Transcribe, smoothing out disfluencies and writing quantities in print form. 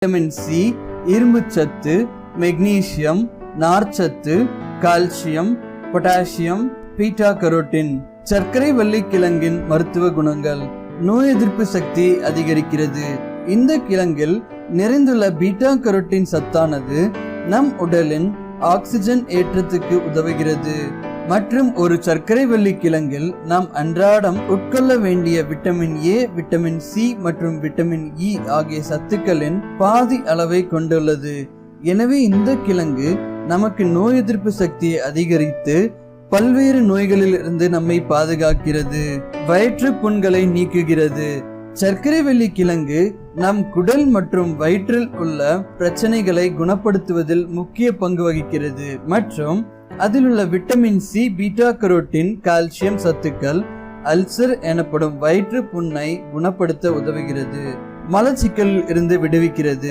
Vitamin C, இரும்பு சத்து, magnesium, நார்ச்சத்து, கால்சியம், பொட்டாசியம், பீட்டா கரோட்டின். சர்க்கரை வள்ளி கிழங்கின் மருத்துவ குணங்கள். நோய் எதிர்ப்பு சக்தி அதிகரிக்கிறது. இந்த கிழங்கில் நிறைந்துள்ள பீட்டா கரோட்டின் சத்தானது நம் உடலின் ஆக்சிஜன் ஏற்றத்துக்கு உதவுகிறது. மற்றும் ஒரு சர்க்கரை வள்ளி கிழங்கில் நாம் அன்றாடம் உட்கொள்ள வேண்டிய விட்டமின் ஏ, விட்டமின் சி மற்றும் விட்டமின் இ ஆகிய சத்துக்களின் பாதி அளவை கொண்டுள்ளது. எனவே இந்த கிழங்கு நமக்கு நோய் எதிர்ப்பு சக்தியை அதிகரித்து பல்வேறு நோய்களில் இருந்து நம்மை பாதுகாக்கிறது. வயிற்று புண்களை நீக்குகிறது. சர்க்கரை வள்ளி கிழங்கு நம் குடல் மற்றும் வயிற்றில் உள்ள பிரச்சனைகளை குணப்படுத்துவதில் முக்கிய பங்கு வகிக்கிறது. மற்றும் அதில் உள்ள vitamin C, beta carotene, calcium சத்துக்கள் அல்சர் எனப்படும் வயிற்று புண்ணை குணப்படுத்த உதவுகிறது. மலச்சிக்கலில் இருந்து விடுவிக்கிறது.